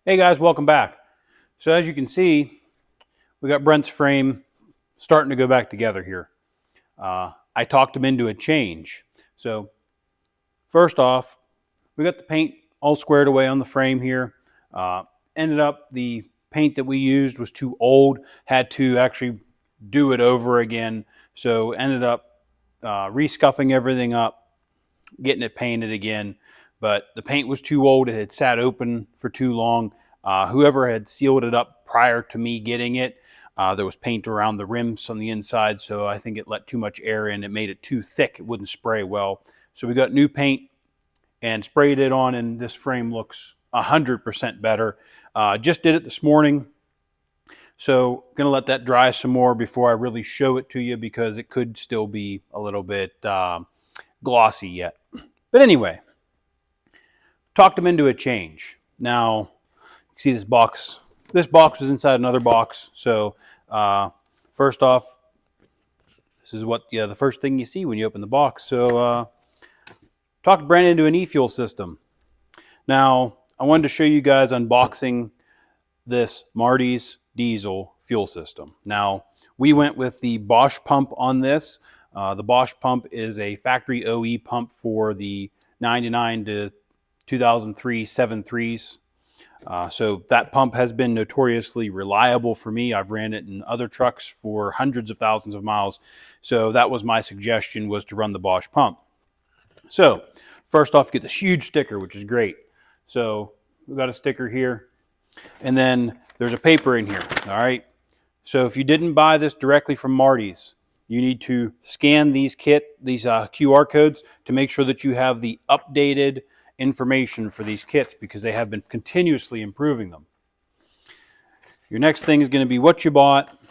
Hey guys, welcome back. So as you can see, we got Brent's frame starting to go back together here. I talked him into a change. So first off, we got the paint all squared away on the frame here. Ended up the paint that we used was too old, had to actually do it over again. So ended up rescuffing everything up, getting it painted again. But the paint was too old. It had sat open for too long. Whoever had sealed it up prior to me getting it, there was paint around the rims on the inside, so I think it let too much air in. It made it too thick. It wouldn't spray well. So we got new paint and sprayed it on, and this frame looks 100% better. Just did it this morning. So going to let that dry some more before I really show it to you because it could still be a little bit glossy yet. But anyway, talked him into a change. Now, you see this box. This box was inside another box. So first off, this is what the first thing you see when you open the box. So talked Brent into an e-fuel system. Now, I wanted to show you guys unboxing this Marty's diesel fuel system. Now, we went with the Bosch pump on this. The Bosch pump is a factory OE pump for the 99 to 2003 7.3s. So that pump has been notoriously reliable for me. I've ran it in other trucks for hundreds of thousands of miles. So that was my suggestion, was to run the Bosch pump. So first off, you get this huge sticker, which is great. So we've got a sticker here. And then there's a paper in here, all right? So if you didn't buy this directly from Marty's, you need to scan these QR codes to make sure that you have the updated information for these kits because they have been continuously improving them. Your next thing is going to be what you bought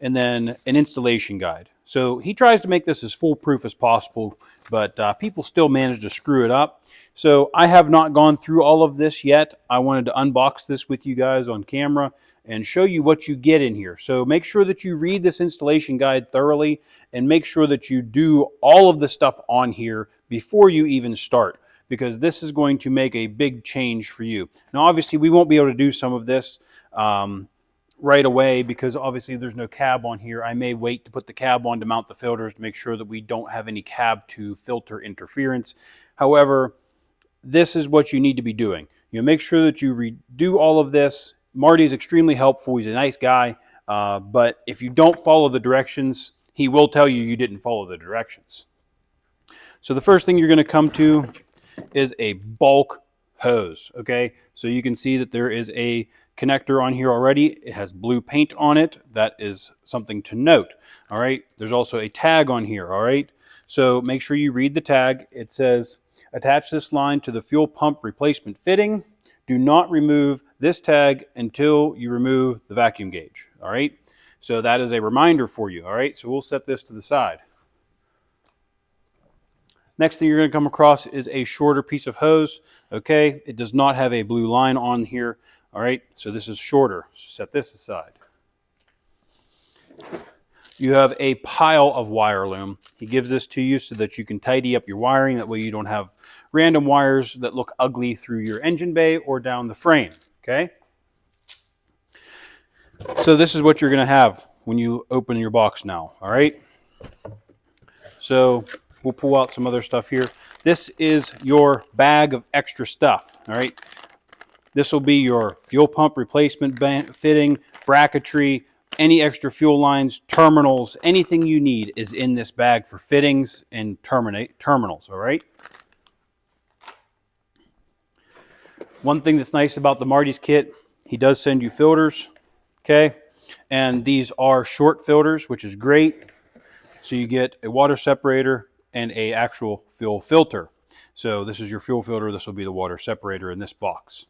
and then an installation guide. So he tries to make this as foolproof as possible, but people still manage to screw it up. So I have not gone through all of this yet. I wanted to unbox this with you guys on camera and show you what you get in here. So make sure that you read this installation guide thoroughly and make sure that you do all of the stuff on here before you even start, because this is going to make a big change for you. Now, obviously, we won't be able to do some of this right away because obviously there's no cab on here. I may wait to put the cab on to mount the filters to make sure that we don't have any cab to filter interference. However, this is what you need to be doing. You know, make sure that you redo all of this. Marty's extremely helpful. He's a nice guy, but if you don't follow the directions, he will tell you you didn't follow the directions. So the first thing you're going to come to is a bulk hose. Okay, so you can see that there is a connector on here already. It has blue paint on it. That is something to note. All right, there's also a tag on here. All right, so make sure you read the tag. It says, attach this line to the fuel pump replacement fitting. Do not remove this tag until you remove the vacuum gauge. All right, so that is a reminder for you. All right, so we'll set this to the side. Next thing you're going to come across is a shorter piece of hose. Okay, it does not have a blue line on here. All right, so this is shorter. So set this aside. You have a pile of wire loom. He gives this to you so that you can tidy up your wiring. That way you don't have random wires that look ugly through your engine bay or down the frame. Okay, so this is what you're going to have when you open your box now. All right, so we'll pull out some other stuff here. This is your bag of extra stuff. All right, this will be your fuel pump replacement fitting, bracketry, any extra fuel lines, terminals, anything you need is in this bag for fittings and terminals, all right? One thing that's nice about the Marty's kit, he does send you filters, okay? And these are short filters, which is great. So you get a water separator and an actual fuel filter. So this is your fuel filter. This will be the water separator in this box.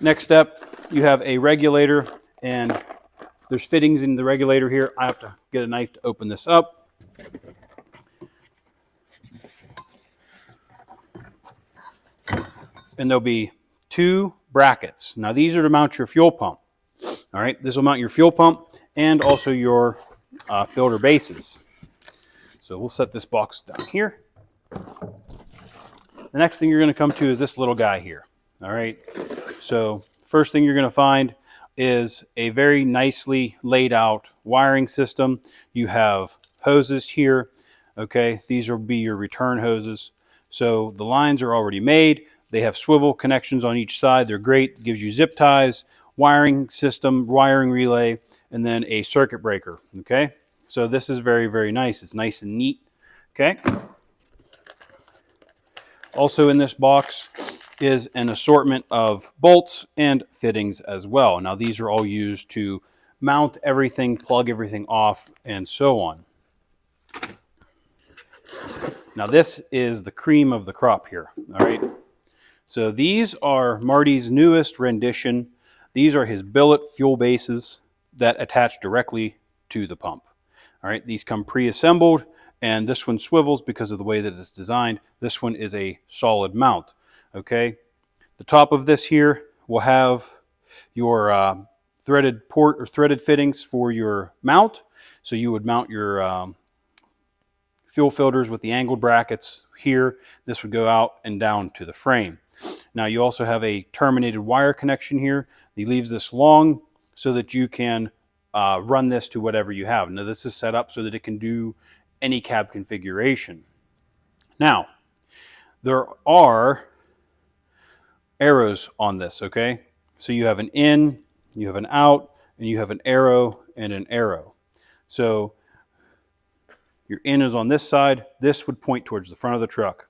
Next step, you have a regulator, and there's fittings in the regulator here. I have to get a knife to open this up. And there'll be two brackets. Now these are to mount your fuel pump. All right, this will mount your fuel pump and also your filter bases. So we'll set this box down here. the next thing you're going to come to is this little guy here. All right. So first thing you're going to find is a very nicely laid out wiring system. You have hoses here. Okay. These will be your return hoses. So the lines are already made. They have swivel connections on each side. They're great. It gives you zip ties, wiring system, wiring relay, and then a circuit breaker. Okay. So this is very, very nice. It's nice and neat. Okay. Also in this box is an assortment of bolts and fittings as well. Now these are all used to mount everything, plug everything off, and so on. Now this is the cream of the crop here, all right? So these are Marty's newest rendition. These are his billet fuel bases that attach directly to the pump. All right, these come pre-assembled, and this one swivels because of the way that it's designed. This one is a solid mount, okay? The top of this here will have your threaded port or threaded fittings for your mount. So you would mount your fuel filters with the angled brackets here. This would go out and down to the frame. Now you also have a terminated wire connection here. He leaves this long so that you can run this to whatever you have. Now this is set up so that it can do any cab configuration. Now, there are arrows on this, okay? So you have an in, you have an out, and you have an arrow and an arrow. So your in is on this side. This would point towards the front of the truck.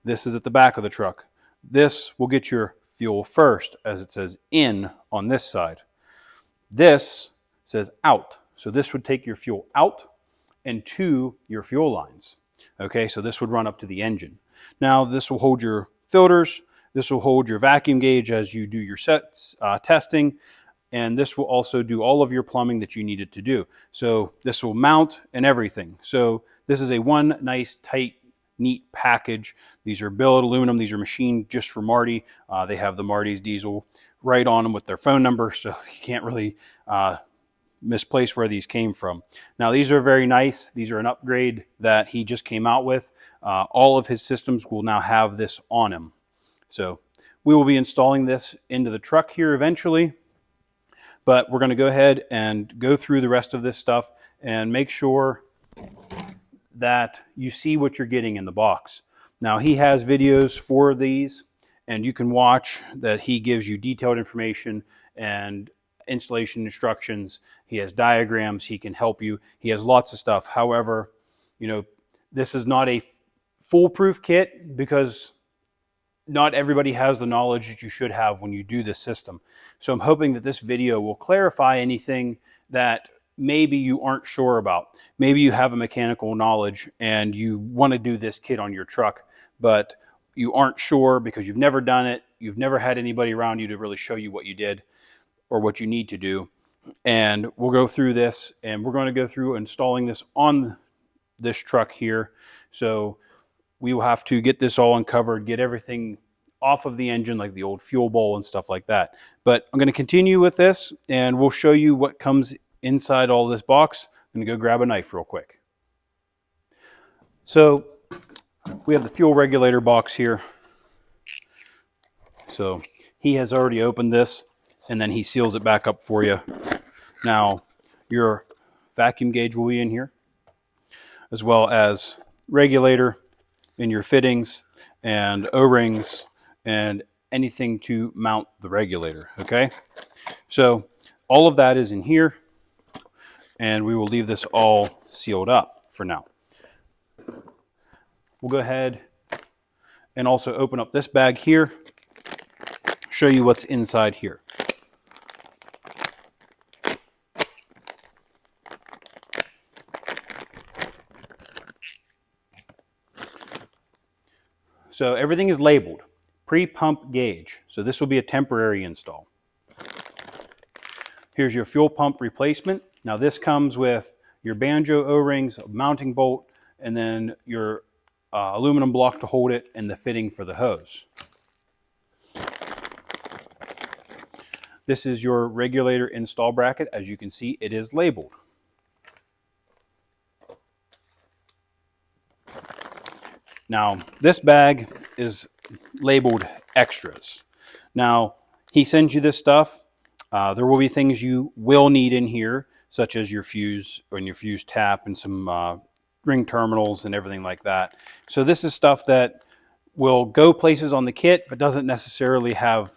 This is at the back of the truck. This will get your fuel first, as it says in on this side. This says out. So this would take your fuel out and to your fuel lines. Okay, so this would run up to the engine. Now this will hold your filters. This will hold your vacuum gauge as you do your sets testing. And this will also do all of your plumbing that you needed to do. So this will mount and everything. So this is a one nice, tight, neat package. These are billet aluminum. These are machined just for Marty. They have the Marty's diesel right on them with their phone number, so you can't really misplace where these came from. Now these are very nice. These are an upgrade that he just came out with. All of his systems will now have this on him. So we will be installing this into the truck here eventually, but we're going to go ahead and go through the rest of this stuff and make sure that you see what you're getting in the box. Now he has videos for these, and you can watch that. He gives you detailed information and installation instructions. He has diagrams. He can help you. He has lots of stuff. However, you know, this is not a foolproof kit because not everybody has the knowledge that you should have when you do this system. So I'm hoping that this video will clarify anything that maybe you aren't sure about. Maybe you have a mechanical knowledge and you want to do this kit on your truck, but you aren't sure because you've never done it. You've never had anybody around you to really show you what you did or what you need to do. And we'll go through this, and we're going to go through installing this on this truck here. So we will have to get this all uncovered, get everything off of the engine, like the old fuel bowl and stuff like that. But I'm going to continue with this, and we'll show you what comes inside all this box. I'm going to go grab a knife real quick. So we have the fuel regulator box here. So he has already opened this, and then he seals it back up for you. Now, your vacuum gauge will be in here, as well as regulator in your fittings and O-rings and anything to mount the regulator, okay? So all of that is in here, and we will leave this all sealed up for now. We'll go ahead and also open up this bag here, show you what's inside here. So everything is labeled, pre-pump gauge. So this will be a temporary install. Here's your fuel pump replacement. Now this comes with your banjo O-rings, a mounting bolt, and then your aluminum block to hold it, and the fitting for the hose. This is your regulator install bracket. As you can see, it is labeled. Now, this bag is labeled extras. Now, he sends you this stuff. There will be things you will need in here, such as your fuse and your fuse tap and some ring terminals and everything like that. So this is stuff that will go places on the kit, but doesn't necessarily have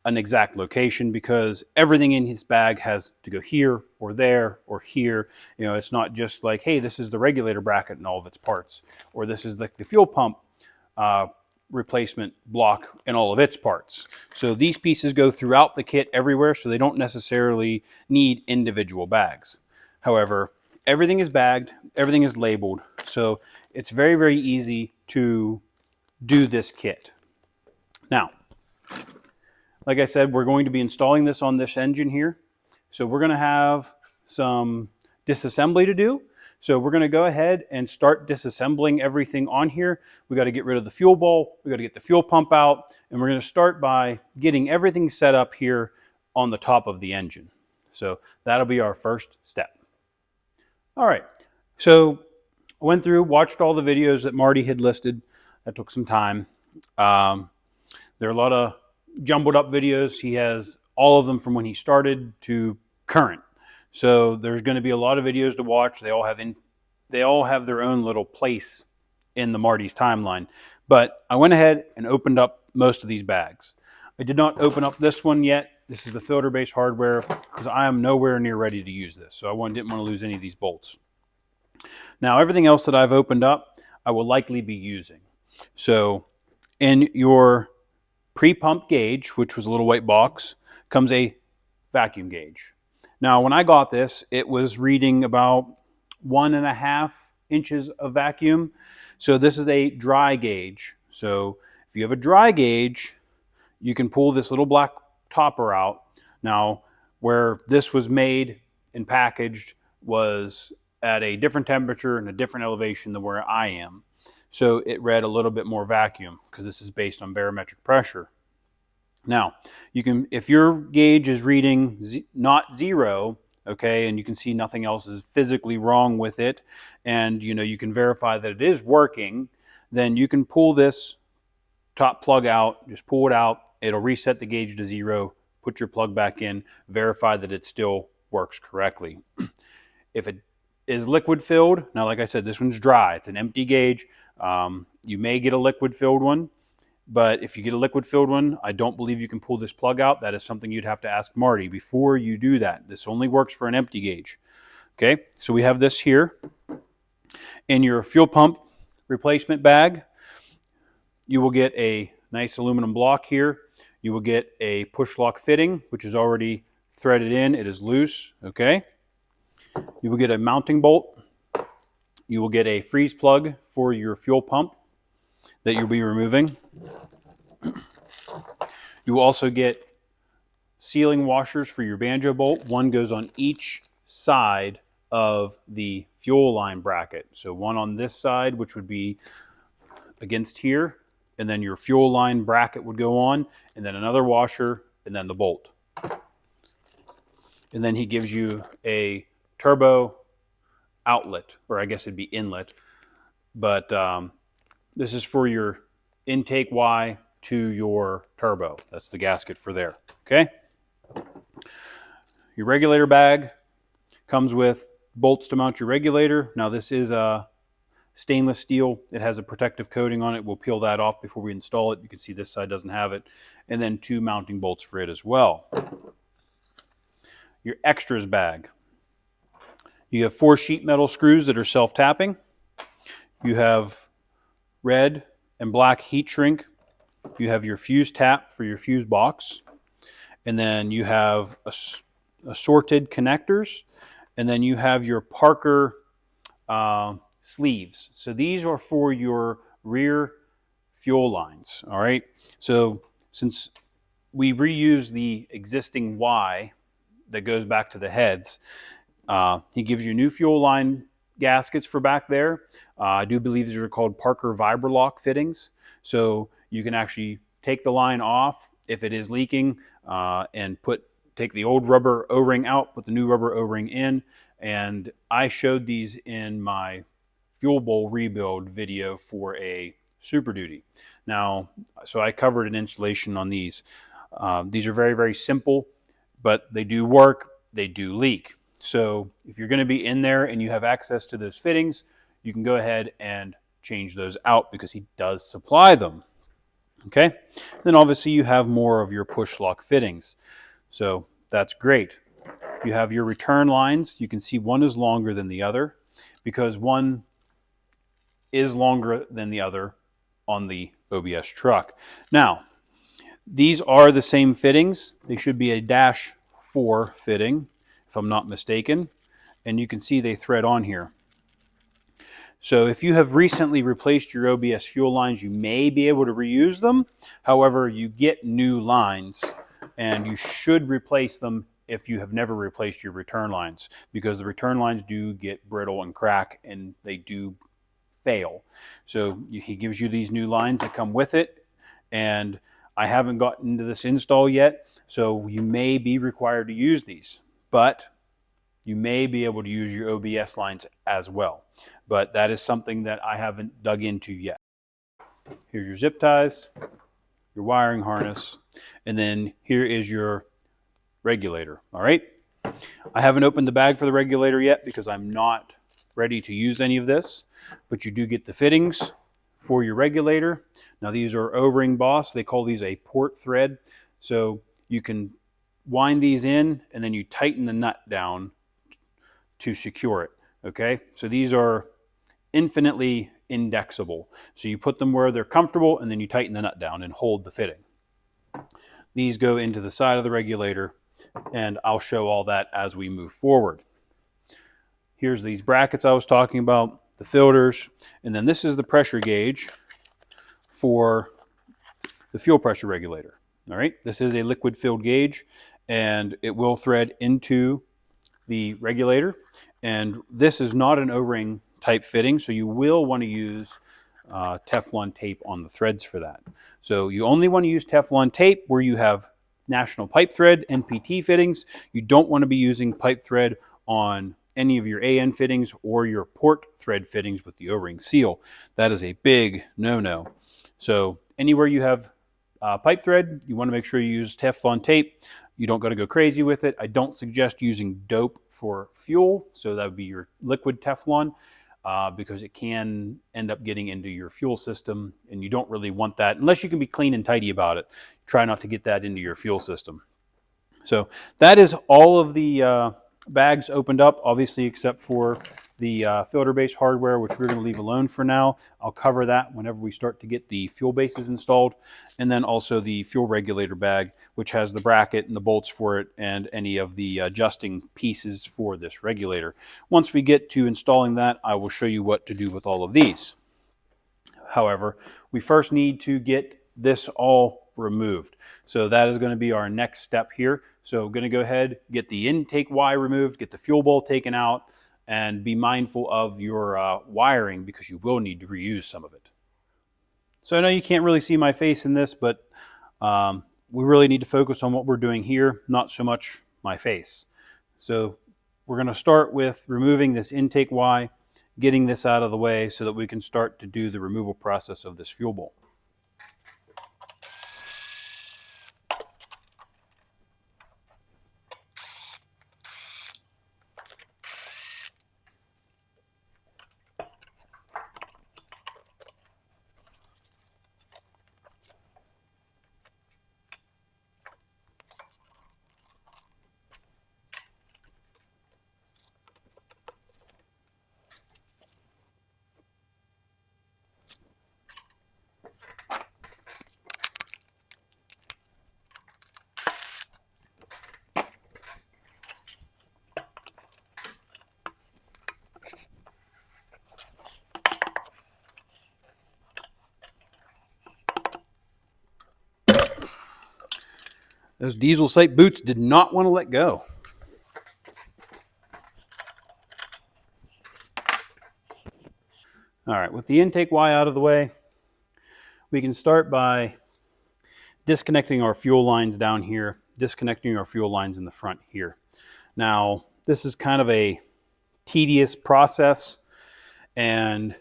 an exact location, because everything in his bag has to go here or there or here. You know, it's not just like, hey, this is the regulator bracket and all of its parts, or this is the fuel pump replacement block and all of its parts. So these pieces go throughout the kit everywhere, so they don't necessarily need individual bags. However, everything is bagged, everything is labeled, so it's very, very easy to do this kit. Now, like I said, we're going to be installing this on this engine here. So we're going to have some disassembly to do. So we're going to go ahead and start disassembling everything on here. We got to get rid of the fuel bowl. We got to get the fuel pump out. And we're going to start by getting everything set up here on the top of the engine. So that'll be our first step. All right. So I went through, watched all the videos that Marty had listed. That took some time. There are a lot of jumbled up videos. He has all of them from when he started to current. So there's going to be a lot of videos to watch. They all have their own little place in the Marty's timeline. But I went ahead and opened up most of these bags. I did not open up this one yet. This is the filter-based hardware, because I am nowhere near ready to use this. So I didn't want to lose any of these bolts. Now, everything else that I've opened up, I will likely be using. So in your pre-pump gauge, which was a little white box, comes a vacuum gauge. Now, when I got this, it was reading about 1.5 inches of vacuum. So this is a dry gauge. So if you have a dry gauge, you can pull this little black topper out. Now, where this was made and packaged was at a different temperature and a different elevation than where I am. So it read a little bit more vacuum, because this is based on barometric pressure. Now, you can, if your gauge is reading not zero, okay, and you can see nothing else is physically wrong with it, and you can verify that it is working, then you can pull this top plug out, just pull it out, it'll reset the gauge to zero, put your plug back in, verify that it still works correctly. If it is liquid filled, now like I said, this one's dry, it's an empty gauge. You may get a liquid filled one, but if you get a liquid filled one, I don't believe you can pull this plug out. That is something you'd have to ask Marty before you do that. This only works for an empty gauge. Okay, so we have this here. In your fuel pump replacement bag, you will get a nice aluminum block here. You will get a push-lock fitting, which is already threaded in. It is loose, okay? You will get a mounting bolt. You will get a freeze plug for your fuel pump that you'll be removing. You will also get sealing washers for your banjo bolt. One goes on each side of the fuel line bracket. So one on this side, which would be against here, and then your fuel line bracket would go on, and then another washer, and then the bolt. And then he gives you a turbo outlet, or I guess it'd be inlet, but this is for your intake Y to your turbo. That's the gasket for there, okay? Your regulator bag comes with bolts to mount your regulator. Now this is a stainless steel. It has a protective coating on it. We'll peel that off before we install it. You can see this side doesn't have it. And then 2 mounting bolts for it as well. Your extras bag. You have 4 sheet metal screws that are self-tapping. You have red and black heat shrink. You have your fuse tap for your fuse box. And then you have assorted connectors. And then you have your Parker sleeves. So these are for your rear fuel lines, all right? So since we reuse the existing Y that goes back to the heads, he gives you new fuel line gaskets for back there. I do believe these are called Parker Vibra-Lock fittings. So you can actually take the line off if it is leaking and take the old rubber O-ring out, put the new rubber O-ring in. And I showed these in my fuel bowl rebuild video for a F-Superduty. Now, so I covered an installation on these. These are very, very simple, but they do work, they do leak. So if you're going to be in there and you have access to those fittings, you can go ahead and change those out because he does supply them. Okay, then obviously you have more of your push-lock fittings. So that's great. You have your return lines. You can see one is longer than the other because one is longer than the other on the OBS truck. Now, these are the same fittings. They should be a -4 fitting, if I'm not mistaken. And you can see they thread on here. So if you have recently replaced your OBS fuel lines, you may be able to reuse them. However, you get new lines, and you should replace them if you have never replaced your return lines, because the return lines do get brittle and crack, and they do fail. So he gives you these new lines that come with it, and I haven't gotten into this install yet, so you may be required to use these, but you may be able to use your OBS lines as well. But that is something that I haven't dug into yet. Here's your zip ties, your wiring harness, and then here is your regulator. All right. I haven't opened the bag for the regulator yet because I'm not ready to use any of this, but you do get the fittings for your regulator. Now these are O-ring boss. They call these a port thread. So you can wind these in and then you tighten the nut down to secure it. Okay, so these are infinitely indexable. So you put them where they're comfortable and then you tighten the nut down and hold the fitting. These go into the side of the regulator, and I'll show all that as we move forward. Here's these brackets I was talking about, the filters, and then this is the pressure gauge for the fuel pressure regulator. All right, this is a liquid filled gauge, and it will thread into the regulator. And this is not an O-ring type fitting, so you will want to use Teflon tape on the threads for that. So you only want to use Teflon tape where you have National Pipe Thread NPT fittings. You don't want to be using pipe thread on any of your AN fittings or your port thread fittings with the O-ring seal. That is a big no-no. So anywhere you have pipe thread, you want to make sure you use Teflon tape. You don't got to go crazy with it. I don't suggest using dope for fuel, so that would be your liquid Teflon, because it can end up getting into your fuel system, and you don't really want that unless you can be clean and tidy about it. Try not to get that into your fuel system. So that is all of the bags opened up, obviously, except for the filter base hardware, which we're going to leave alone for now. I'll cover that whenever we start to get the fuel bases installed, and then also the fuel regulator bag, which has the bracket and the bolts for it and any of the adjusting pieces for this regulator. Once we get to installing that, I will show you what to do with all of these. However, we first need to get this all removed. So that is going to be our next step here. So I'm going to go ahead, get the intake Y removed, get the fuel bowl taken out, and be mindful of your wiring because you will need to reuse some of it. So I know you can't really see my face in this, but we really need to focus on what we're doing here, not so much my face. So we're going to start with removing this intake Y, getting this out of the way so that we can start to do the removal process of this fuel bowl. Those diesel sight boots did not want to let go. All right, with the intake Y out of the way, we can start by disconnecting our fuel lines down here, disconnecting our fuel lines in the front here. Now, this is kind of a tedious process, and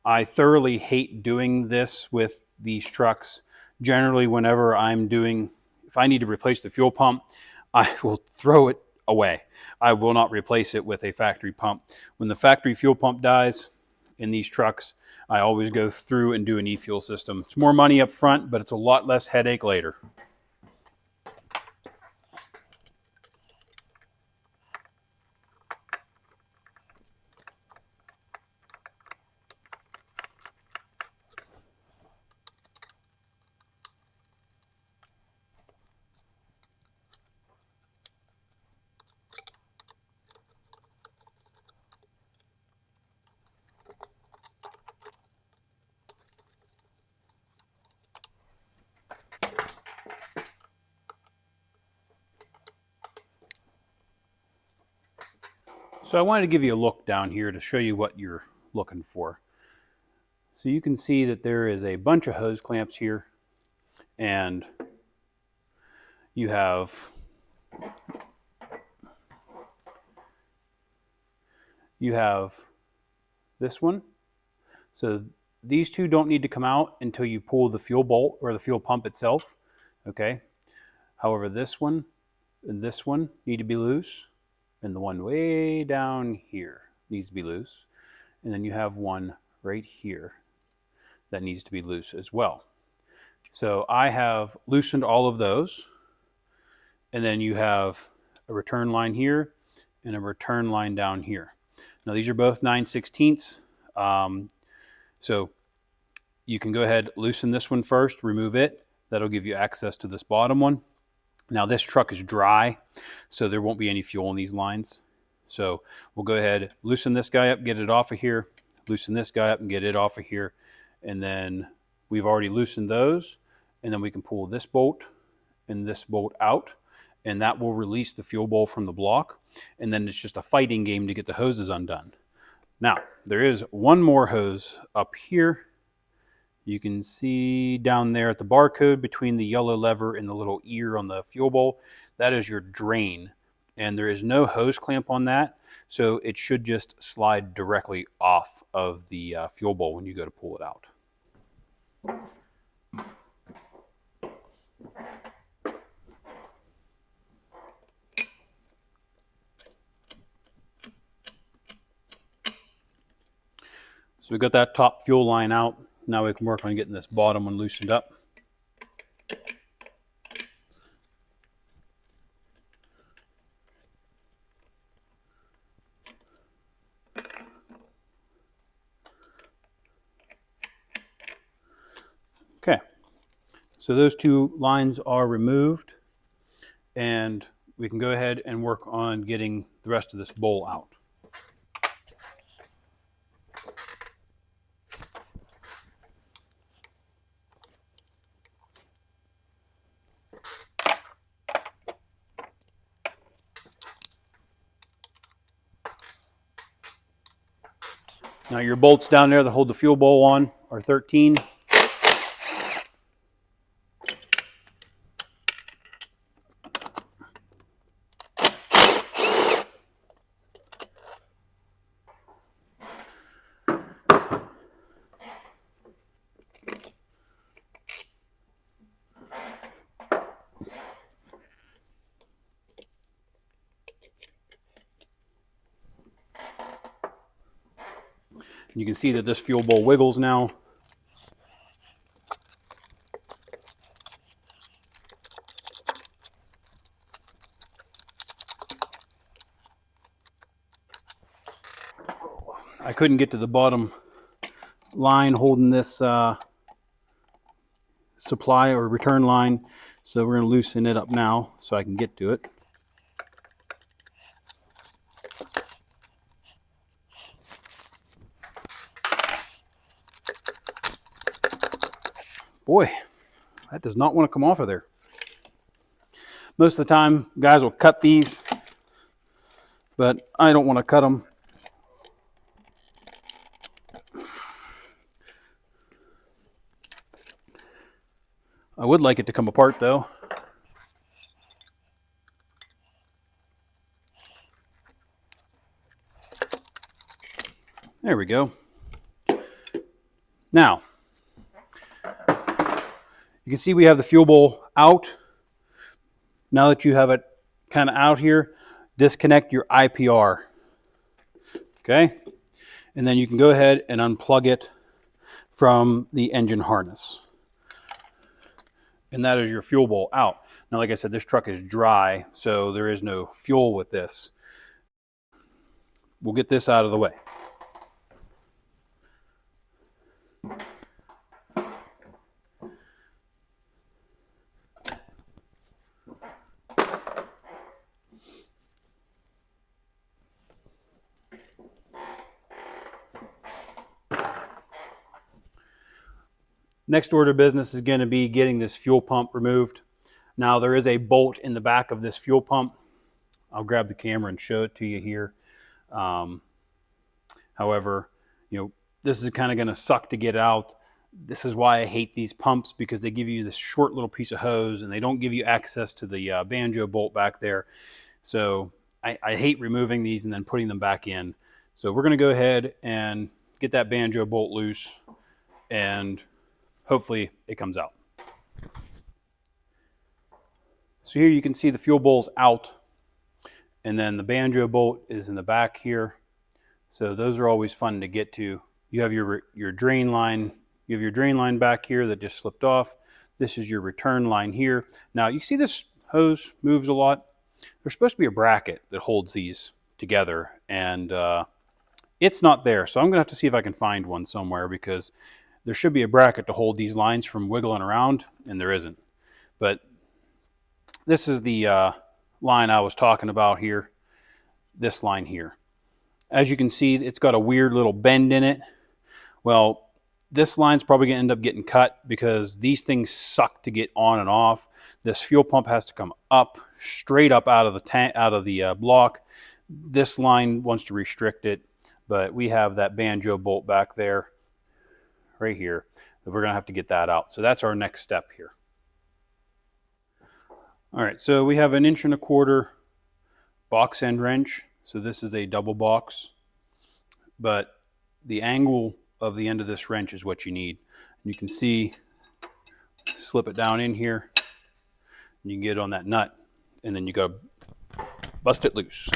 I thoroughly hate doing this with these trucks. Generally, whenever if I need to replace the fuel pump, I will throw it away. I will not replace it with a factory pump. When the factory fuel pump dies in these trucks, I always go through and do an e-fuel system. It's more money up front, but it's a lot less headache later. So I wanted to give you a look down here to show you what you're looking for. So you can see that there is a bunch of hose clamps here, and you have this one. So these two don't need to come out until you pull the fuel bolt or the fuel pump itself. Okay. However, this one and this one need to be loose, and the one way down here needs to be loose. And then you have one right here that needs to be loose as well. So I have loosened all of those. And then you have a return line here and a return line down here. Now these are both 9/16. So you can go ahead, loosen this one first, remove it. That'll give you access to this bottom one. Now this truck is dry, so there won't be any fuel in these lines. So we'll go ahead, loosen this guy up, get it off of here, loosen this guy up and get it off of here. And then we've already loosened those. And then we can pull this bolt and this bolt out, and that will release the fuel bowl from the block. And then it's just a fighting game to get the hoses undone. Now, there is one more hose up here. You can see down there at the barcode between the yellow lever and the little ear on the fuel bowl. That is your drain. And there is no hose clamp on that, so it should just slide directly off of the fuel bowl when you go to pull it out. So we got that top fuel line out. Now we can work on getting this bottom one loosened up. Okay, so those two lines are removed, and we can go ahead and work on getting the rest of this bowl out. Now your bolts down there that hold the fuel bowl on are 13. You can see that this fuel bowl wiggles now. I couldn't get to the bottom line holding this supply or return line, so we're going to loosen it up now so I can get to it. Boy, that does not want to come off of there. Most of the time, guys will cut these, but I don't want to cut them. I would like it to come apart though. There we go. Now, you can see we have the fuel bowl out. Now that you have it kind of out here, disconnect your IPR. Okay? And then you can go ahead and unplug it from the engine harness. And that is your fuel bowl out. Now, like I said, this truck is dry, so there is no fuel with this. We'll get this out of the way. Next order of business is going to be getting this fuel pump removed. Now, there is a bolt in the back of this fuel pump. I'll grab the camera and show it to you here. However, this is kind of going to suck to get out. This is why I hate these pumps, because they give you this short little piece of hose and they don't give you access to the banjo bolt back there. So I hate removing these and then putting them back in. So we're going to go ahead and get that banjo bolt loose, and hopefully it comes out. So here you can see the fuel bowl's out, and then the banjo bolt is in the back here. So those are always fun to get to. You have your drain line. You have your drain line back here that just slipped off. This is your return line here. Now you can see this hose moves a lot. There's supposed to be a bracket that holds these together, and it's not there. So I'm going to have to see if I can find one somewhere, because there should be a bracket to hold these lines from wiggling around, and there isn't. But this is the line I was talking about here, this line here. As you can see, it's got a weird little bend in it. Well, this line's probably going to end up getting cut because these things suck to get on and off. This fuel pump has to come up, straight up out of the tank, out of the block. This line wants to restrict it, but we have that banjo bolt back there, right here, that we're going to have to get that out. So that's our next step here. All right, so we have an 1¼ inch box end wrench. So this is a double box, but the angle of the end of this wrench is what you need. You can see, slip it down in here, and you can get on that nut, and then you go bust it loose.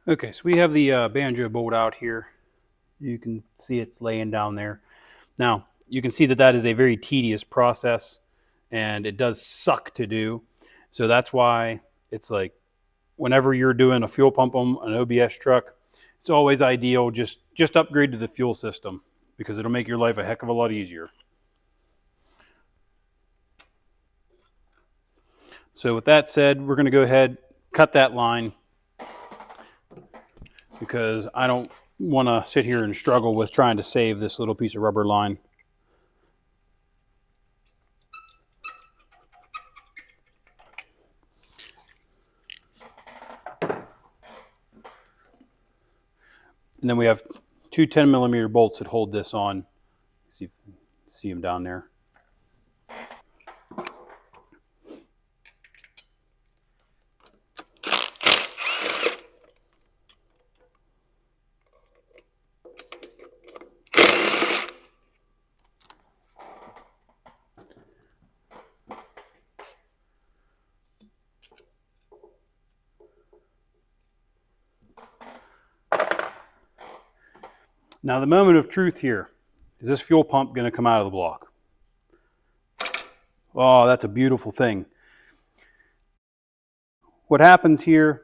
Okay, so we have the banjo bolt out here. You can see it's laying down there. Now, you can see that that is a very tedious process, and it does suck to do. So that's why it's like whenever you're doing a fuel pump on an OBS truck, it's always ideal just upgrade to the fuel system because it'll make your life a heck of a lot easier. So with that said, we're going to go ahead, cut that line because I don't want to sit here and struggle with trying to save this little piece of rubber line. And then we have two 10mm bolts that hold this on. See them down there. Now the moment of truth here, is this fuel pump going to come out of the block? Oh, that's a beautiful thing. What happens here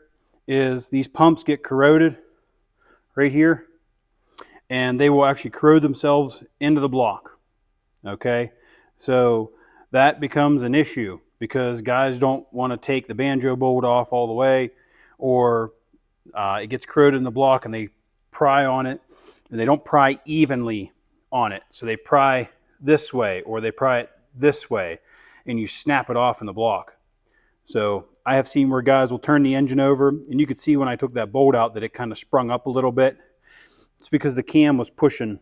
is these pumps get corroded right here, and they will actually corrode themselves into the block. Okay, so that becomes an issue because guys don't want to take the banjo bolt off all the way, or it gets corroded in the block and they pry on it, and they don't pry evenly on it. So they pry this way or they pry it this way, and you snap it off in the block. So I have seen where guys will turn the engine over, and you could see when I took that bolt out that it kind of sprung up a little bit. It's because the cam was pushing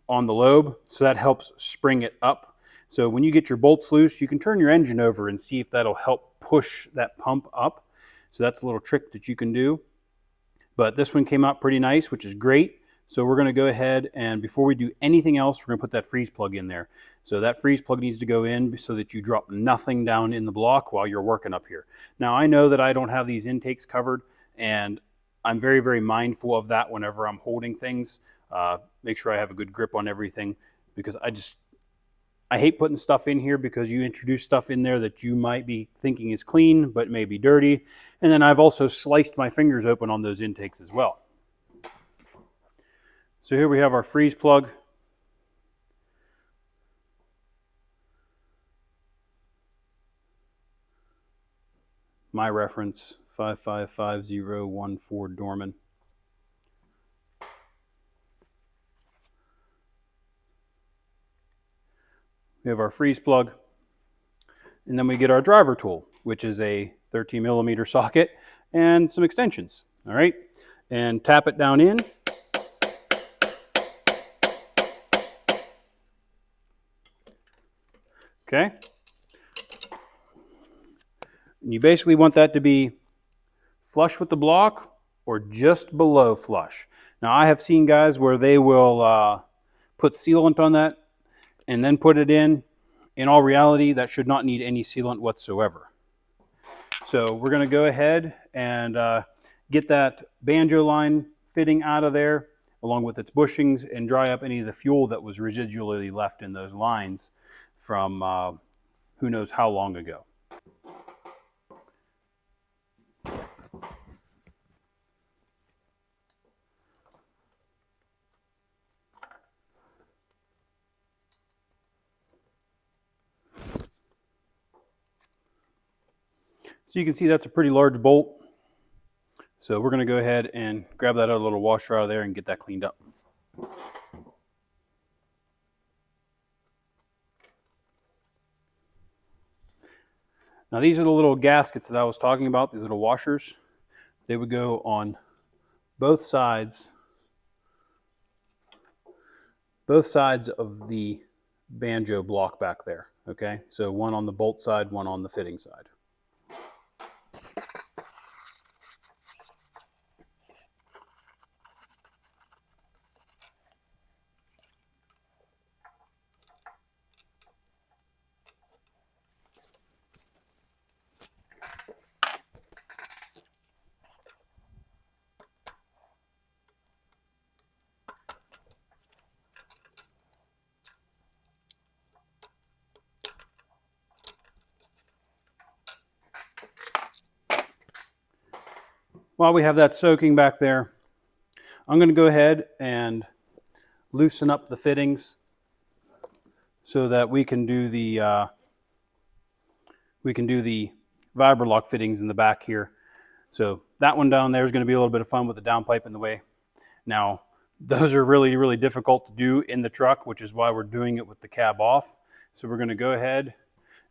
on the lobe, so that helps spring it up. So when you get your bolts loose, you can turn your engine over and see if that'll help push that pump up. So that's a little trick that you can do. But this one came out pretty nice, which is great. So we're going to go ahead and before we do anything else, we're going to put that freeze plug in there. So that freeze plug needs to go in so that you drop nothing down in the block while you're working up here. Now I know that I don't have these intakes covered, and I'm very, very mindful of that whenever I'm holding things. Make sure I have a good grip on everything because I hate putting stuff in here because you introduce stuff in there that you might be thinking is clean but may be dirty. And then I've also sliced my fingers open on those intakes as well. So here we have our freeze plug. My reference, 555014 Dorman. We have our freeze plug, and then we get our driver tool, which is a 13mm socket and some extensions. All right, and tap it down in. Okay. And you basically want that to be flush with the block or just below flush. Now I have seen guys where they will put sealant on that and then put it in. In all reality, that should not need any sealant whatsoever. So we're going to go ahead and get that banjo line fitting out of there along with its bushings and dry up any of the fuel that was residually left in those lines from who knows how long ago. So you can see that's a pretty large bolt. So we're going to go ahead and grab that other little washer out of there and get that cleaned up. Now these are the little gaskets that I was talking about, these little washers. They would go on both sides of the banjo block back there. Okay, so one on the bolt side, one on the fitting side. While we have that soaking back there, I'm going to go ahead and loosen up the fittings so that we can do the Vibralock fittings in the back here. So that one down there is going to be a little bit of fun with the downpipe in the way. Now, those are really, really difficult to do in the truck, which is why we're doing it with the cab off. So we're going to go ahead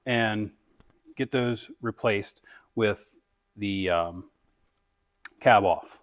and get those replaced with the cab off.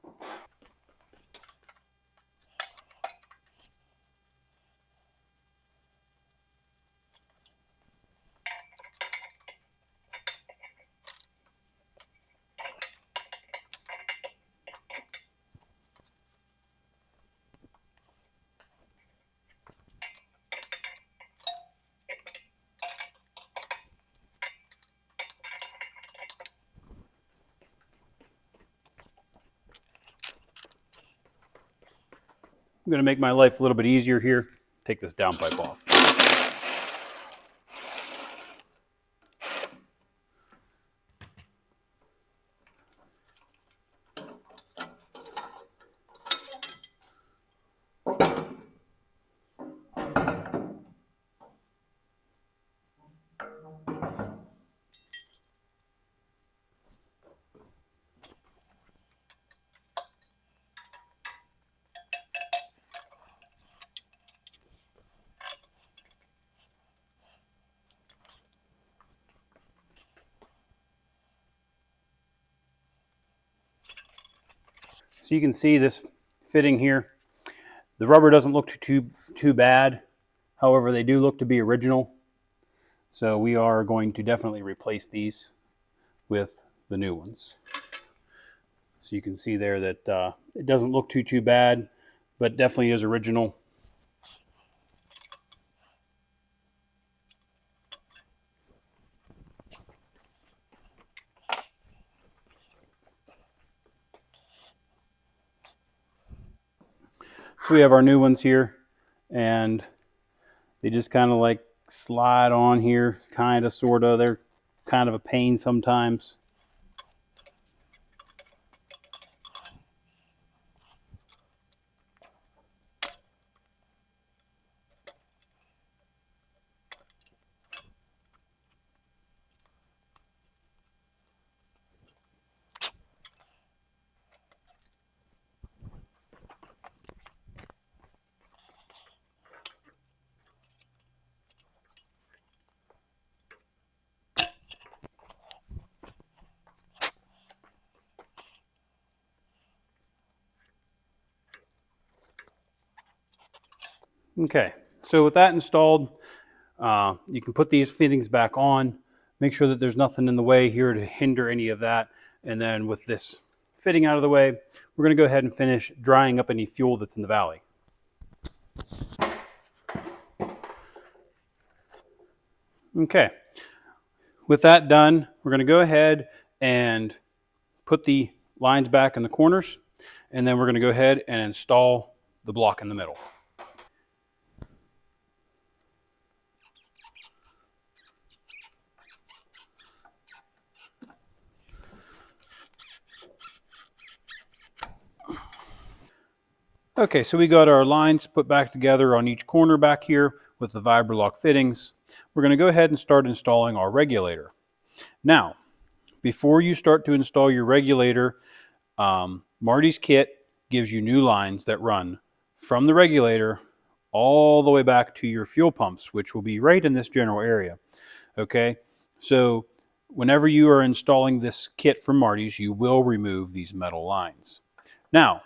I'm going to make my life a little bit easier here. Take this downpipe off. So you can see this fitting here. The rubber doesn't look too bad. However, they do look to be original. So we are going to definitely replace these with the new ones. So you can see there that it doesn't look too bad, but definitely is original. So we have our new ones here, and they just kind of like slide on here, kind of, sort of. They're kind of a pain sometimes. Okay, so with that installed, you can put these fittings back on. Make sure that there's nothing in the way here to hinder any of that. And then with this fitting out of the way, we're going to go ahead and finish drying up any fuel that's in the valley. Okay, with that done, we're going to go ahead and put the lines back in the corners, and then we're going to go ahead and install the block in the middle. Okay, so we got our lines put back together on each corner back here with the Vibralock fittings. We're going to go ahead and start installing our regulator. Now, before you start to install your regulator, Marty's kit gives you new lines that run from the regulator all the way back to your fuel pumps, which will be right in this general area. Okay, so whenever you are installing this kit from Marty's, you will remove these metal lines. Now,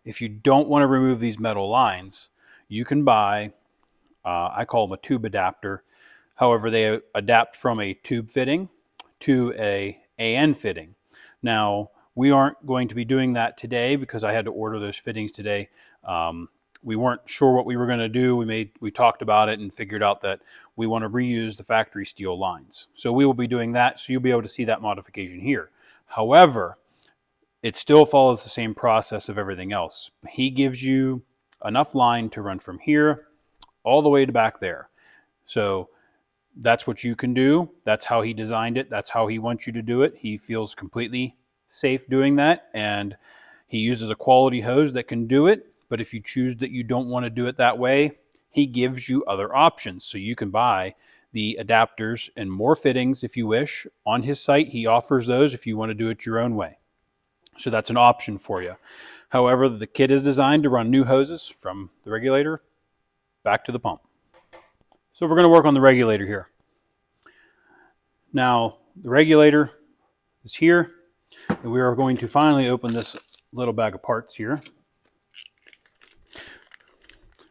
if you don't want to remove these metal lines, you can buy, I call them a tube adapter. However, they adapt from a tube fitting to a AN fitting. Now, we aren't going to be doing that today because I had to order those fittings today. We weren't sure what we were going to do. We talked about it and figured out that we want to reuse the factory steel lines. So we will be doing that, so you'll be able to see that modification here. However, it still follows the same process of everything else. He gives you enough line to run from here all the way to back there. So that's what you can do. That's how he designed it. That's how he wants you to do it. He feels completely safe doing that, and he uses a quality hose that can do it. But if you choose that you don't want to do it that way, he gives you other options. So you can buy the adapters and more fittings if you wish. On his site, he offers those if you want to do it your own way. So that's an option for you. However, the kit is designed to run new hoses from the regulator back to the pump. So we're going to work on the regulator here. Now, the regulator is here, and we are going to finally open this little bag of parts here.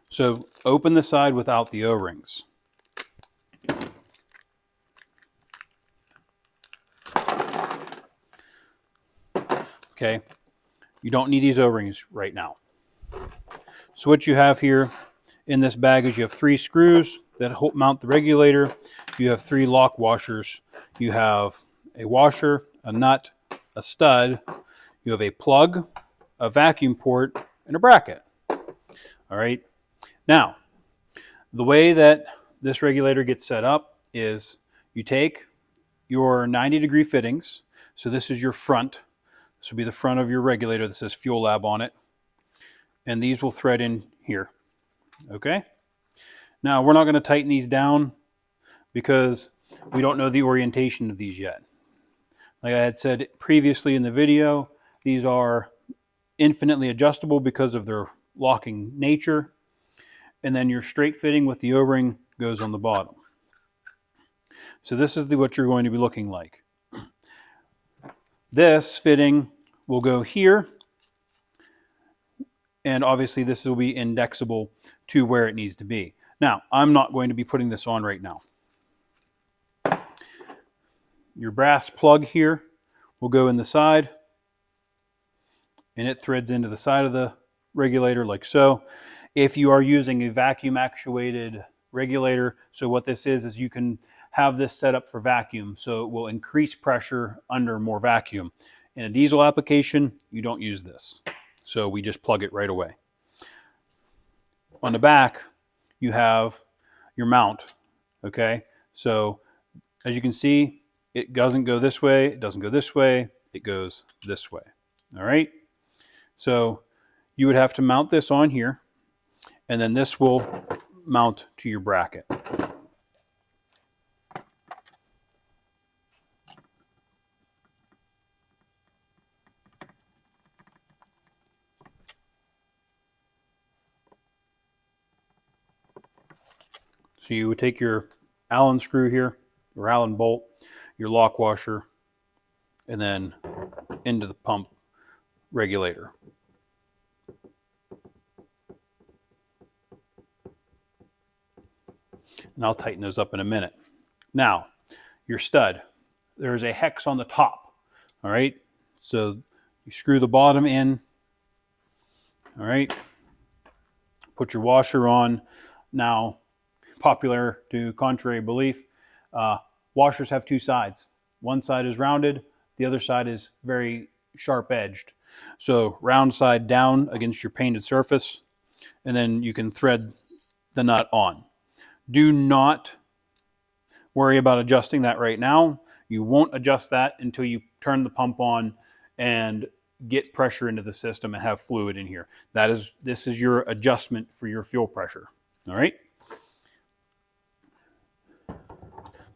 So open the side without the O-rings. Okay, you don't need these O-rings right now. So what you have here in this bag is you have 3 screws that mount the regulator. You have 3 lock washers. You have a washer, a nut, a stud. You have a plug, a vacuum port, and a bracket. All right. Now, the way that this regulator gets set up is you take your 90-degree fittings. So this is your front. This will be the front of your regulator that says Fuel Lab on it. And these will thread in here. Okay? Now, we're not going to tighten these down because we don't know the orientation of these yet. Like I had said previously in the video, these are infinitely adjustable because of their locking nature. And then your straight fitting with the O-ring goes on the bottom. So this is what you're going to be looking like. This fitting will go here, and obviously this will be indexable to where it needs to be. Now, I'm not going to be putting this on right now. Your brass plug here will go in the side, and it threads into the side of the regulator like so. If you are using a vacuum actuated regulator, so what this is you can have this set up for vacuum, so it will increase pressure under more vacuum. In a diesel application, you don't use this, so we just plug it right away. On the back, you have your mount, okay? So as you can see, it doesn't go this way, it doesn't go this way, it goes this way, all right? So you would have to mount this on here, and then this will mount to your bracket. So you would take your Allen screw here, or Allen bolt, your lock washer, and then into the pump regulator. And I'll tighten those up in a minute. Now, your stud. There's a hex on the top, all right? So you screw the bottom in, all right? Put your washer on. Now, popular to contrary belief, washers have 2 sides. One side is rounded, the other side is very sharp edged. So round side down against your painted surface, and then you can thread the nut on. Do not worry about adjusting that right now. You won't adjust that until you turn the pump on and get pressure into the system and have fluid in here. This is your adjustment for your fuel pressure. All right?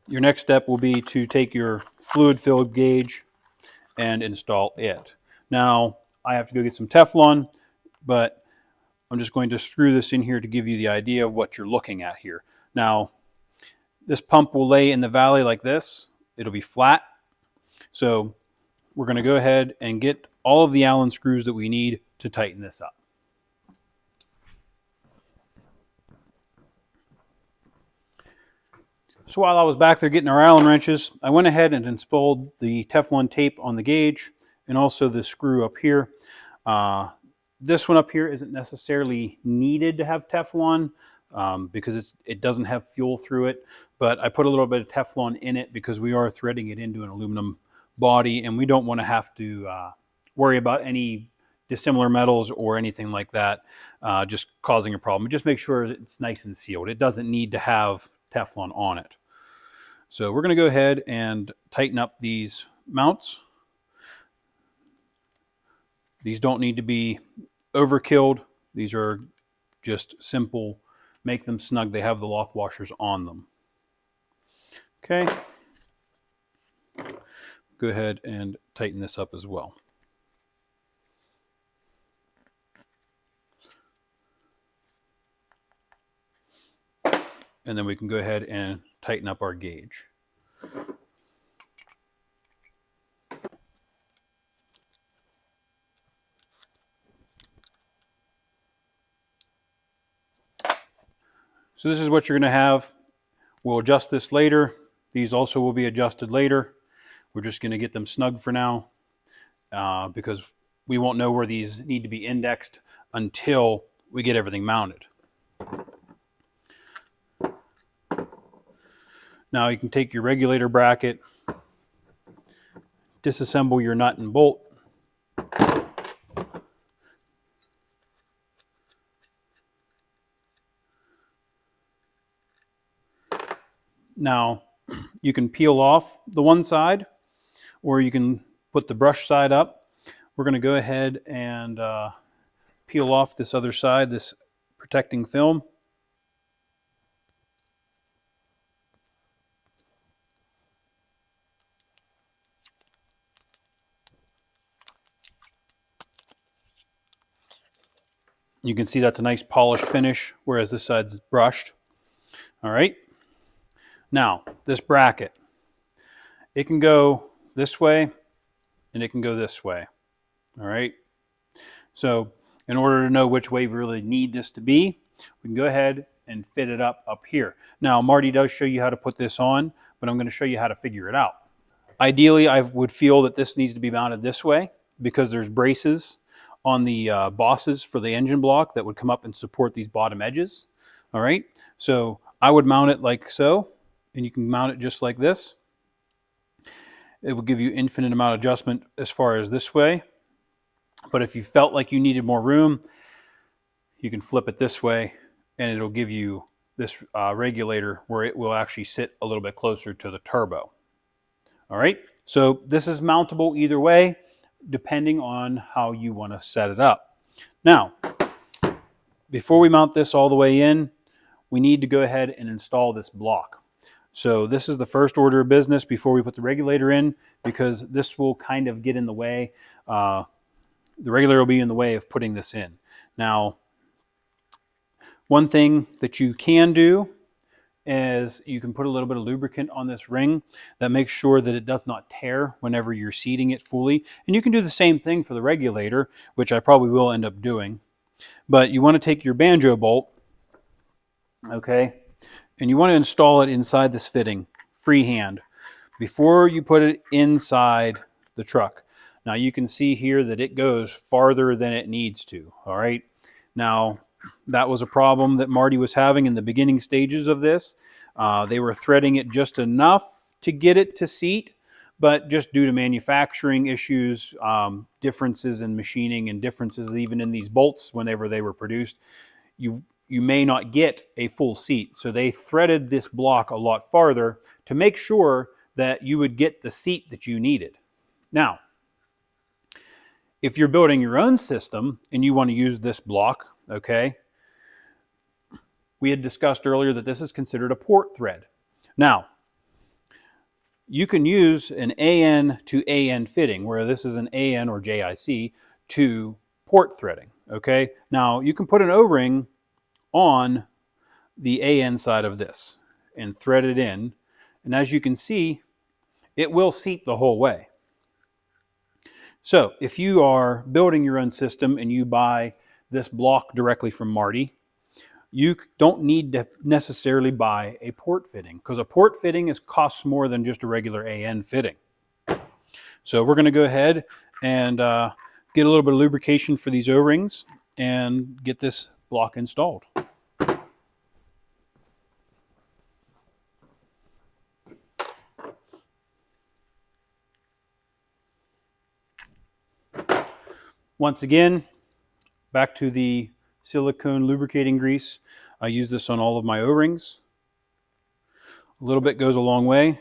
Your next step will be to take your fluid fill gauge and install it. Now, I have to go get some Teflon, but I'm just going to screw this in here to give you the idea of what you're looking at here. Now, this pump will lay in the valley like this. It'll be flat. So we're going to go ahead and get all of the Allen screws that we need to tighten this up. So while I was back there getting our Allen wrenches, I went ahead and installed the Teflon tape on the gauge and also the screw up here. This one up here isn't necessarily needed to have Teflon because it doesn't have fuel through it, but I put a little bit of Teflon in it because we are threading it into an aluminum body, and we don't want to have to worry about any dissimilar metals or anything like that just causing a problem. Just make sure it's nice and sealed. It doesn't need to have Teflon on it. So we're going to go ahead and tighten up these mounts. These don't need to be overkilled. These are just simple, make them snug. They have the lock washers on them. Okay. Go ahead and tighten this up as well. And then we can go ahead and tighten up our gauge. So this is what you're going to have. We'll adjust this later. These also will be adjusted later. We're just going to get them snug for now because we won't know where these need to be indexed until we get everything mounted. Now you can take your regulator bracket, disassemble your nut and bolt. Now you can peel off the one side or you can put the brush side up. We're going to go ahead and peel off this other side, this protecting film. You can see that's a nice polished finish, whereas this side's brushed. All right. Now, this bracket, it can go this way and it can go this way. All right. So in order to know which way we really need this to be, we can go ahead and fit it up here. Now, Marty does show you how to put this on, but I'm going to show you how to figure it out. Ideally, I would feel that this needs to be mounted this way because there's braces on the bosses for the engine block that would come up and support these bottom edges. All right, so I would mount it like so, and you can mount it just like this. It will give you infinite amount of adjustment as far as this way. But if you felt like you needed more room, you can flip it this way, and it'll give you this regulator where it will actually sit a little bit closer to the turbo. All right, so this is mountable either way, depending on how you want to set it up. Now, before we mount this all the way in, we need to go ahead and install this block. So this is the first order of business before we put the regulator in, because this will kind of get in the way. The regulator will be in the way of putting this in. Now, one thing that you can do is you can put a little bit of lubricant on this ring that makes sure that it does not tear whenever you're seating it fully. And you can do the same thing for the regulator, which I probably will end up doing. But you want to take your banjo bolt, okay, and you want to install it inside this fitting, freehand, before you put it inside the truck. Now you can see here that it goes farther than it needs to, all right? Now, that was a problem that Marty was having in the beginning stages of this. They were threading it just enough to get it to seat, but just due to manufacturing issues, differences in machining and differences even in these bolts whenever they were produced, you may not get a full seat. So they threaded this block a lot farther to make sure that you would get the seat that you needed. Now, if you're building your own system and you want to use this block, okay, we had discussed earlier that this is considered a port thread. Now, you can use an AN to AN fitting, where this is an AN or JIC to port threading, okay? Now, you can put an O-ring on the AN side of this and thread it in, and as you can see, it will seat the whole way. So if you are building your own system and you buy this block directly from Marty, you don't need to necessarily buy a port fitting, because a port fitting costs more than just a regular AN fitting. So we're going to go ahead and get a little bit of lubrication for these O-rings and get this block installed. Once again, back to the silicone lubricating grease. I use this on all of my O-rings. A little bit goes a long way.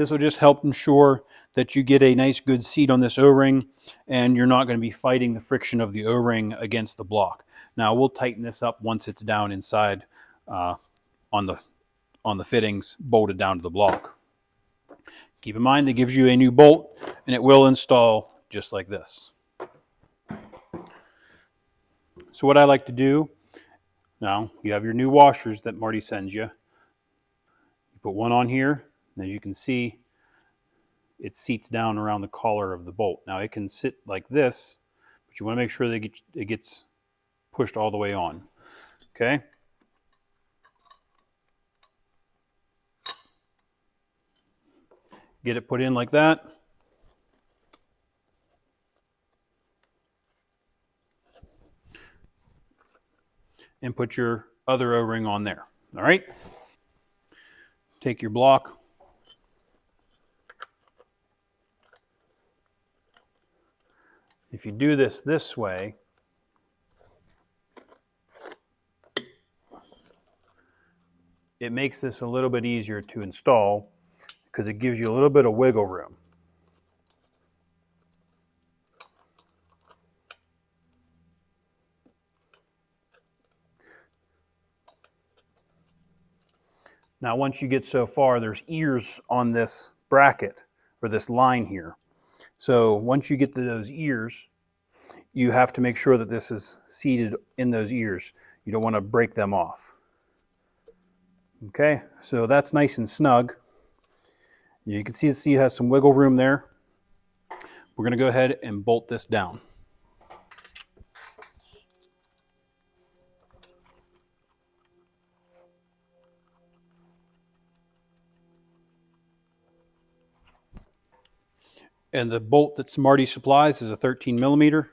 This will just help ensure that you get a nice good seat on this O-ring, and you're not going to be fighting the friction of the O-ring against the block. Now we'll tighten this up once it's down inside on the fittings, bolted down to the block. Keep in mind, it gives you a new bolt, and it will install just like this. So what I like to do, now you have your new washers that Marty sends you. You put one on here, and as you can see, it seats down around the collar of the bolt. Now it can sit like this, but you want to make sure that it gets pushed all the way on. Okay? Get it put in like that. And put your other O-ring on there. All right? Take your block. If you do this way, it makes this a little bit easier to install because it gives you a little bit of wiggle room. Now once you get so far, there's ears on this bracket, or this line here. So once you get to those ears, you have to make sure that this is seated in those ears. You don't want to break them off. Okay, so that's nice and snug. You can see it has some wiggle room there. We're going to go ahead and bolt this down. And the bolt that Marty supplies is a 13 millimeter.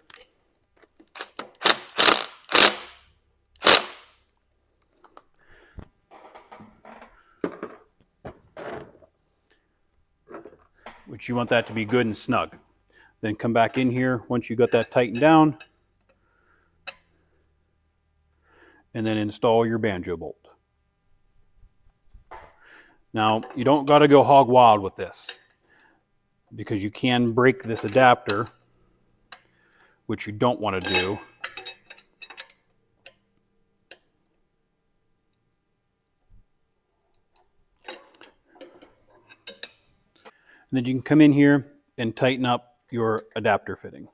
Which you want that to be good and snug. Then come back in here once you got that tightened down, and then install your banjo bolt. Now, you don't got to go hog wild with this, because you can break this adapter, which you don't want to do. And then you can come in here and tighten up your adapter fitting.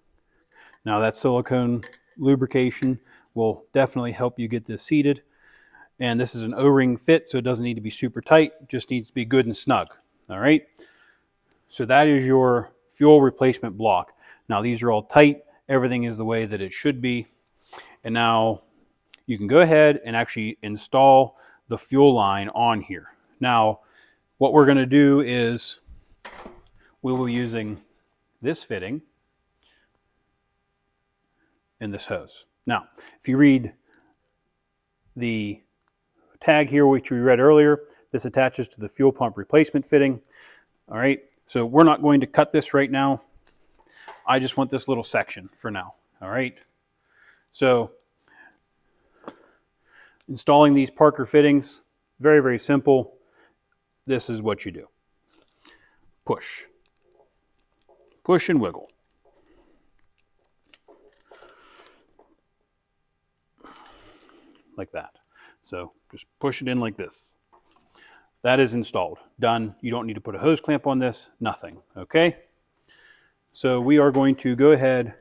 Now that silicone lubrication will definitely help you get this seated. And this is an O-ring fit, so it doesn't need to be super tight, it just needs to be good and snug. All right. So that is your fuel replacement block. Now these are all tight, everything is the way that it should be. And now you can go ahead and actually install the fuel line on here. Now, what we're going to do is we will be using this fitting and this hose. Now, if you read the tag here, which we read earlier, this attaches to the fuel pump replacement fitting. All right, so we're not going to cut this right now. I just want this little section for now. All right, so installing these Parker fittings, very, very simple. This is what you do. Push. Push and wiggle. Like that. So just push it in like this. That is installed. Done. You don't need to put a hose clamp on this. Nothing. Okay? So we are going to go ahead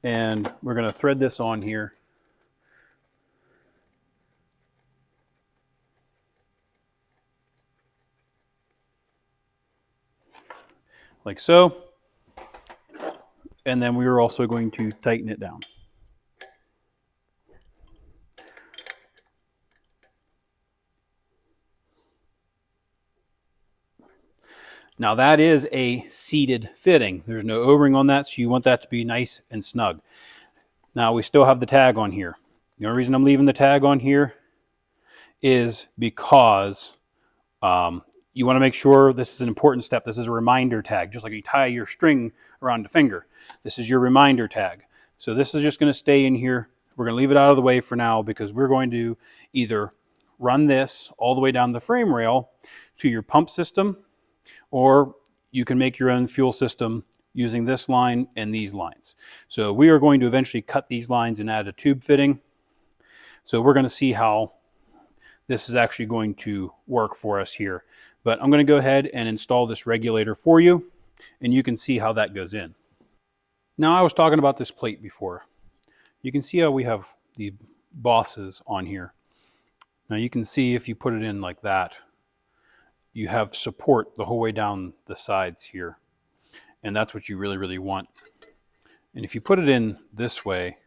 and we're going to thread this on here. Like so. And then we are also going to tighten it down. Now that is a seated fitting. There's no O-ring on that, so you want that to be nice and snug. Now we still have the tag on here. The only reason I'm leaving the tag on here is because you want to make sure this is an important step. This is a reminder tag, just like you tie your string around the finger. This is your reminder tag. So this is just going to stay in here. We're going to leave it out of the way for now because we're going to either run this all the way down the frame rail to your pump system, or you can make your own fuel system using this line and these lines. So we are going to eventually cut these lines and add a tube fitting. So we're going to see how this is actually going to work for us here. But I'm going to go ahead and install this regulator for you, and you can see how that goes in. Now, I was talking about this plate before. You can see how we have the bosses on here. Now you can see if you put it in like that, you have support the whole way down the sides here. And that's what you really, really want. And if you put it in this way,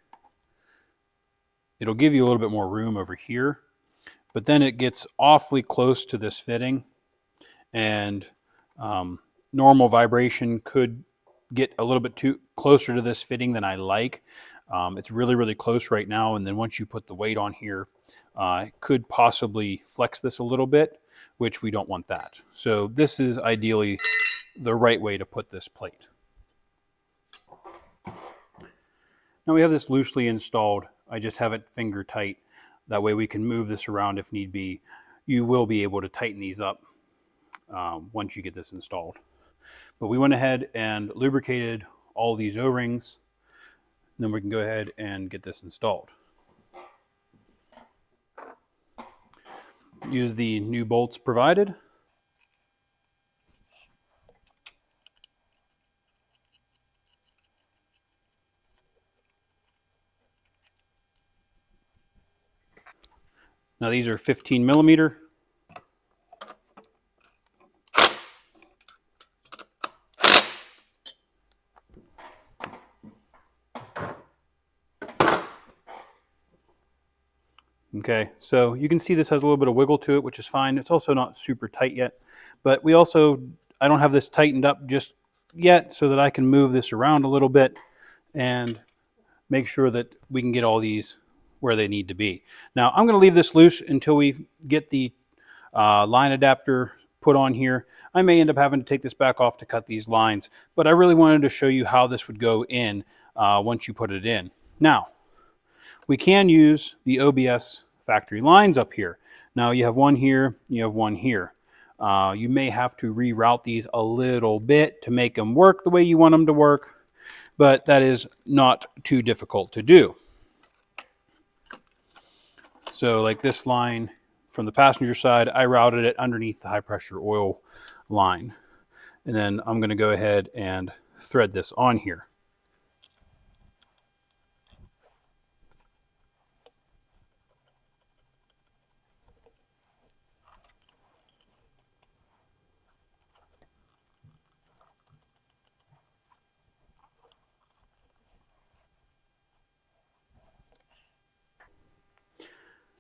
it'll give you a little bit more room over here. But then it gets awfully close to this fitting, and normal vibration could get a little bit too closer to this fitting than I like. It's really, really close right now, and then once you put the weight on here, it could possibly flex this a little bit, which we don't want that. So this is ideally the right way to put this plate. Now we have this loosely installed. I just have it finger tight. That way we can move this around if need be. You will be able to tighten these up once you get this installed. But we went ahead and lubricated all these O-rings. Then we can go ahead and get this installed. Use the new bolts provided. Now these are 15 millimeter. Okay, so you can see this has a little bit of wiggle to it, which is fine. It's also not super tight yet, but I don't have this tightened up just yet so that I can move this around a little bit and make sure that we can get all these where they need to be. Now I'm going to leave this loose until we get the line adapter put on here. I may end up having to take this back off to cut these lines, but I really wanted to show you how this would go in once you put it in. Now, we can use the OBS factory lines up here. Now you have one here, you have one here. You may have to reroute these a little bit to make them work the way you want them to work, but that is not too difficult to do. So like this line from the passenger side, I routed it underneath the high pressure oil line. And then I'm going to go ahead and thread this on here.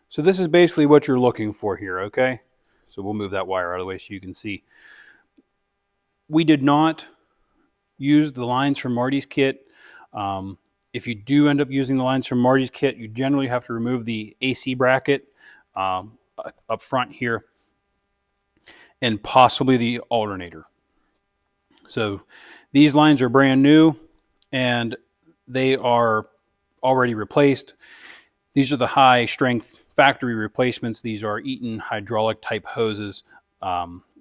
So this is basically what you're looking for here, okay? So we'll move that wire out of the way so you can see. We did not use the lines from Marty's kit. If you do end up using the lines from Marty's kit, you generally have to remove the AC bracket up front here and possibly the alternator. So these lines are brand new and they are already replaced. These are the high strength factory replacements. These are Eaton hydraulic type hoses.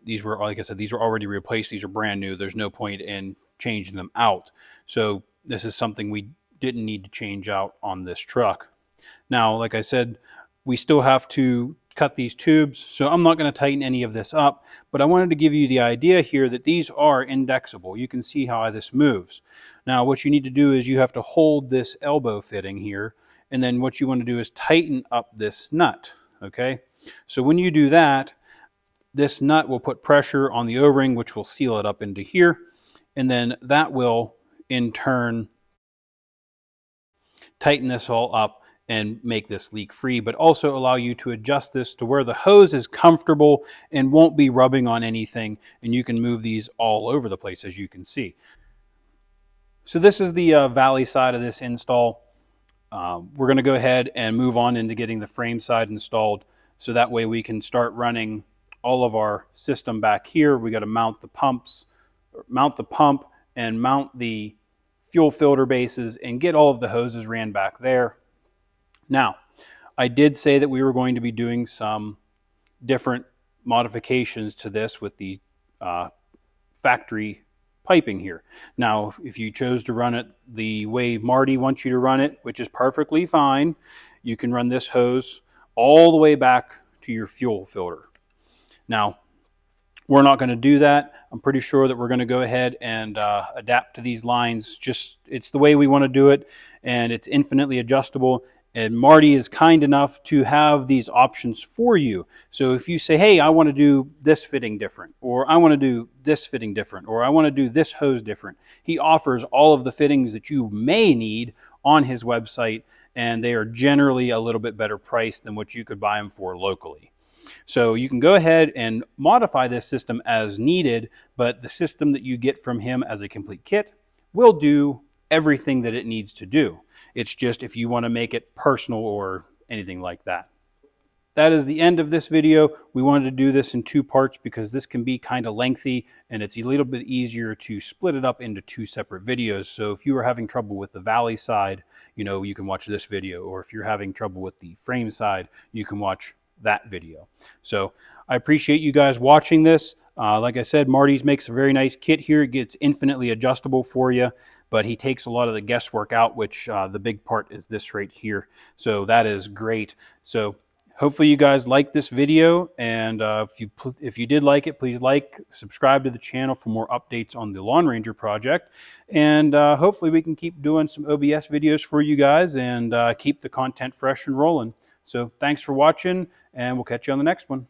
These were, like I said, these were already replaced. These are brand new. There's no point in changing them out. So this is something we didn't need to change out on this truck. Now, like I said, we still have to cut these tubes, so I'm not going to tighten any of this up, but I wanted to give you the idea here that these are indexable. You can see how this moves. Now, what you need to do is you have to hold this elbow fitting here, and then what you want to do is tighten up this nut, okay? So when you do that, this nut will put pressure on the O-ring, which will seal it up into here, and then that will, in turn, tighten this all up and make this leak free, but also allow you to adjust this to where the hose is comfortable and won't be rubbing on anything, and you can move these all over the place, as you can see. So this is the valley side of this install. We're going to go ahead and move on into getting the frame side installed, so that way we can start running all of our system back here. We got to mount the pumps, mount the pump, and mount the fuel filter bases and get all of the hoses ran back there. Now, I did say that we were going to be doing some different modifications to this with the factory piping here. Now, if you chose to run it the way Marty wants you to run it, which is perfectly fine, you can run this hose all the way back to your fuel filter. Now, we're not going to do that. I'm pretty sure that we're going to go ahead and adapt to these lines. Just, it's the way we want to do it, and it's infinitely adjustable. And Marty is kind enough to have these options for you. So if you say, hey, I want to do this fitting different, or I want to do this fitting different, or I want to do this hose different, he offers all of the fittings that you may need on his website, and they are generally a little bit better priced than what you could buy them for locally. So you can go ahead and modify this system as needed, but the system that you get from him as a complete kit will do everything that it needs to do. It's just if you want to make it personal or anything like that. That is the end of this video. We wanted to do this in two parts because this can be kind of lengthy, and it's a little bit easier to split it up into two separate videos. So if you are having trouble with the valley side, you can watch this video, or if you're having trouble with the frame side, you can watch that video. So I appreciate you guys watching this. Like I said, Marty's makes a very nice kit here. It gets infinitely adjustable for you, but he takes a lot of the guesswork out, which the big part is this right here. So that is great. So hopefully you guys like this video, and if you did like it, please like, subscribe to the channel for more updates on the Lawn Ranger project, and hopefully we can keep doing some OBS videos for you guys and keep the content fresh and rolling. So thanks for watching, and we'll catch you on the next one.